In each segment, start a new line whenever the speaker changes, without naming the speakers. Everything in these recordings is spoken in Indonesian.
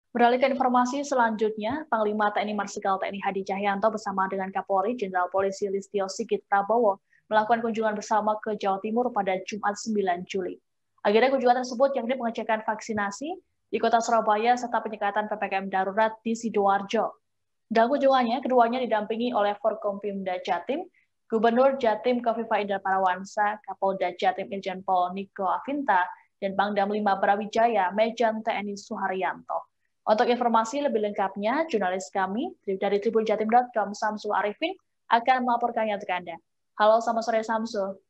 Beralih ke informasi selanjutnya, Panglima TNI Marsikal TNI Hadi Cahyanto bersama dengan Kapolri Jenderal Polisi Listio Sigit Prabowo melakukan kunjungan bersama ke Jawa Timur pada Jumat 9 Juli. Agenda kunjungan tersebut yakni pengecekan vaksinasi di Kota Surabaya serta penyekatan PPKM darurat di Sidoarjo. Dalam kunjungannya, keduanya didampingi oleh Forkompimda Jatim, Gubernur Jatim Kofifa Indar Parawansa, Kapolda Jatim Irjen Pol Niko Afinta, dan Pangdam 5 Brawijaya Mejen TNI Suharyanto. Untuk informasi lebih lengkapnya, jurnalis kami dari tribunjatim.com, Samsul Arifin, akan melaporkannya untuk Anda. Halo, selamat sore Samsul.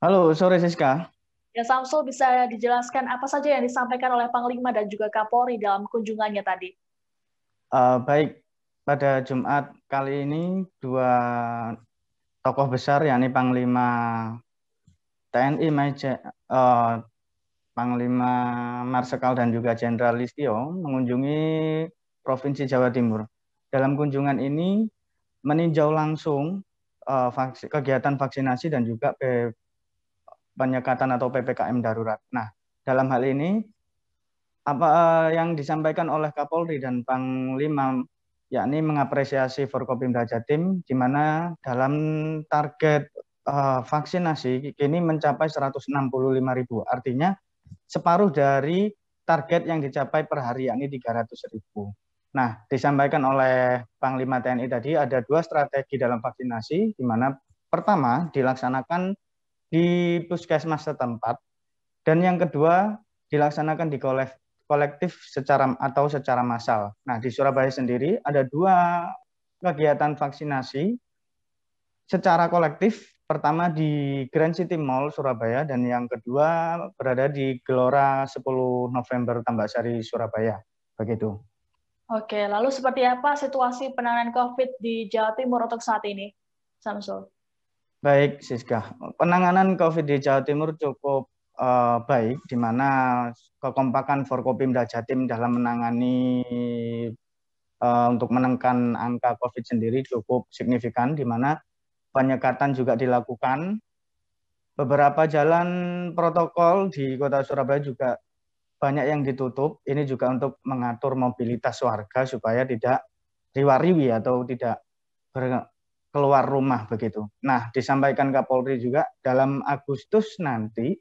Halo, sore Siska.
Ya, Samsul, bisa dijelaskan apa saja yang disampaikan oleh Panglima dan juga Kapolri dalam kunjungannya tadi?
Baik, pada Jumat kali ini dua tokoh besar, yakni Panglima TNI Panglima Marsikal dan juga Jenderal Listio mengunjungi Provinsi Jawa Timur. Dalam kunjungan ini meninjau langsung kegiatan vaksinasi dan juga penyekatan atau PPKM darurat. Nah, dalam hal ini apa yang disampaikan oleh Kapolri dan Panglima yakni mengapresiasi Forkopimda Jatim di mana dalam target vaksinasi kini mencapai 165.000. Artinya separuh dari target yang dicapai per hari, yakni 300.000. Nah, disampaikan oleh Panglima TNI tadi ada dua strategi dalam vaksinasi, di mana pertama dilaksanakan di puskesmas setempat, dan yang kedua dilaksanakan di kolektif secara massal. Nah, di Surabaya sendiri ada dua kegiatan vaksinasi secara kolektif. Pertama di Grand City Mall Surabaya dan yang kedua berada di Gelora 10 November Tambak-Sari Surabaya. Begitu.
Oke, lalu seperti apa situasi penanganan COVID di Jawa Timur untuk saat ini, Samsul?
Baik, Siska. Penanganan COVID di Jawa Timur cukup baik, di mana kekompakan Forkopimda Jatim dalam menangani untuk menekan angka COVID sendiri cukup signifikan, di mana penyekatan juga dilakukan. Beberapa jalan protokol di Kota Surabaya juga banyak yang ditutup. Ini juga untuk mengatur mobilitas warga supaya tidak riwariwi atau tidak keluar rumah begitu. Nah, disampaikan Kapolri juga dalam Agustus nanti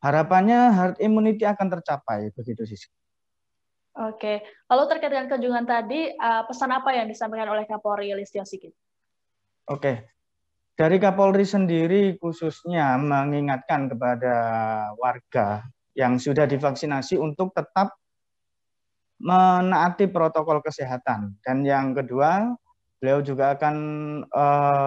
harapannya herd immunity akan tercapai begitu sih.
Oke, lalu terkait dengan kunjungan tadi, pesan apa yang disampaikan oleh Kapolri Listio Sigit?
Oke, dari Kapolri sendiri khususnya mengingatkan kepada warga yang sudah divaksinasi untuk tetap menaati protokol kesehatan. Dan yang kedua, beliau juga akan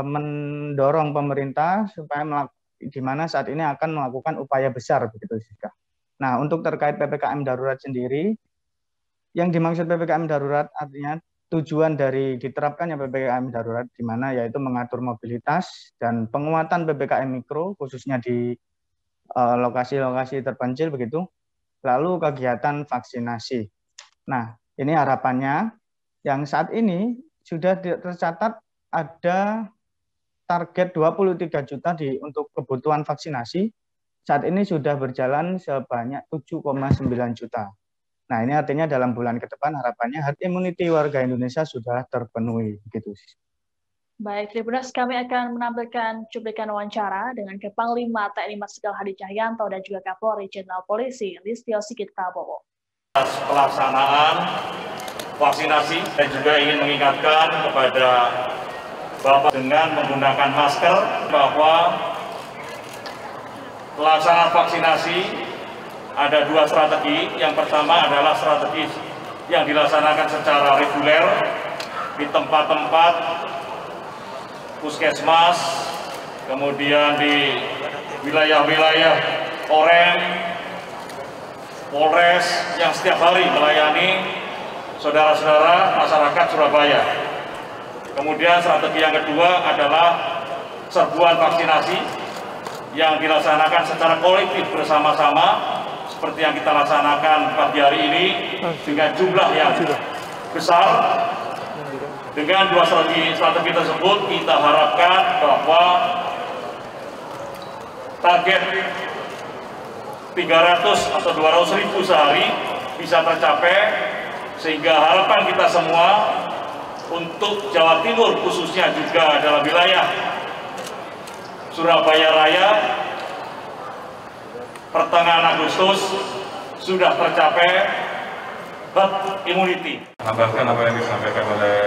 mendorong pemerintah supaya di mana saat ini akan melakukan upaya besar begitu Siska. Nah, untuk terkait PPKM darurat sendiri, yang dimaksud PPKM darurat artinya tujuan dari diterapkannya PPKM darurat di mana yaitu mengatur mobilitas dan penguatan PPKM mikro khususnya di lokasi-lokasi terpencil begitu. Lalu kegiatan vaksinasi. Nah, ini harapannya yang saat ini sudah tercatat ada target 23 juta untuk kebutuhan vaksinasi. Saat ini sudah berjalan sebanyak 7,9 juta. Nah, ini artinya dalam bulan ke depan harapannya herd immunity warga Indonesia sudah terpenuhi gitu.
Baik, Tribuners, kami akan menampilkan cuplikan wawancara dengan Panglima TNI Marsikal Hadi Cahyanto dan juga Kapolri Jenderal Polisi Listio Sigit Prabowo.
Pelaksanaan vaksinasi dan juga ingin mengingatkan kepada Bapak dengan menggunakan masker bahwa pelaksanaan vaksinasi ada dua strategi. Yang pertama adalah strategi yang dilaksanakan secara reguler di tempat-tempat puskesmas, kemudian di wilayah-wilayah oranye, Polres yang setiap hari melayani saudara-saudara masyarakat Surabaya. Kemudian strategi yang kedua adalah serbuan vaksinasi yang dilaksanakan secara kolektif bersama-sama seperti yang kita laksanakan pagi hari ini dengan jumlah yang besar. Dengan dua strategi tersebut kita harapkan bahwa target 300 atau 200.000 sehari bisa tercapai, sehingga harapan kita semua untuk Jawa Timur khususnya juga dalam wilayah Surabaya Raya pertengahan Agustus sudah tercapai herd immunity.
Menambahkan apa yang disampaikan oleh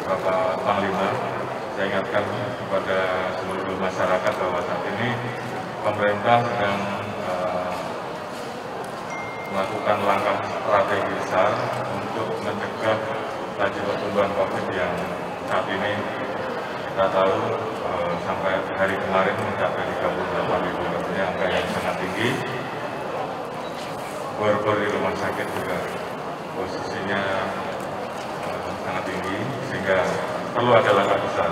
Bapak Panglima, saya ingatkan kepada seluruh masyarakat bahwa saat ini pemerintah sedang melakukan langkah strategi besar untuk mencegah laju pertumbuhan COVID yang saat ini kita tahu sampai hari kemarin mencapai 38.000, artinya angka yang sangat tinggi. Bor-bor di rumah sakit juga posisinya sangat tinggi, sehingga perlu ada langkah besar.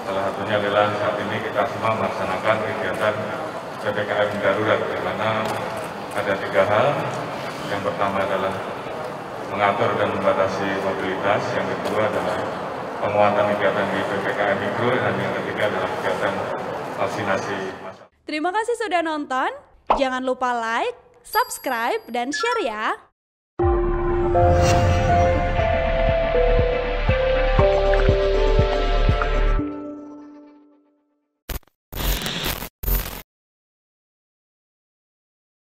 Salah satunya adalah saat ini kita semua melaksanakan kegiatan PPKM darurat, di mana ada 3 hal. Yang pertama adalah mengatur dan membatasi mobilitas, yang kedua adalah penguatan kegiatan di PPKM Mikro, dan yang ketiga adalah kegiatan vaksinasi massal.
Terima kasih sudah nonton. Jangan lupa like, subscribe, dan share ya.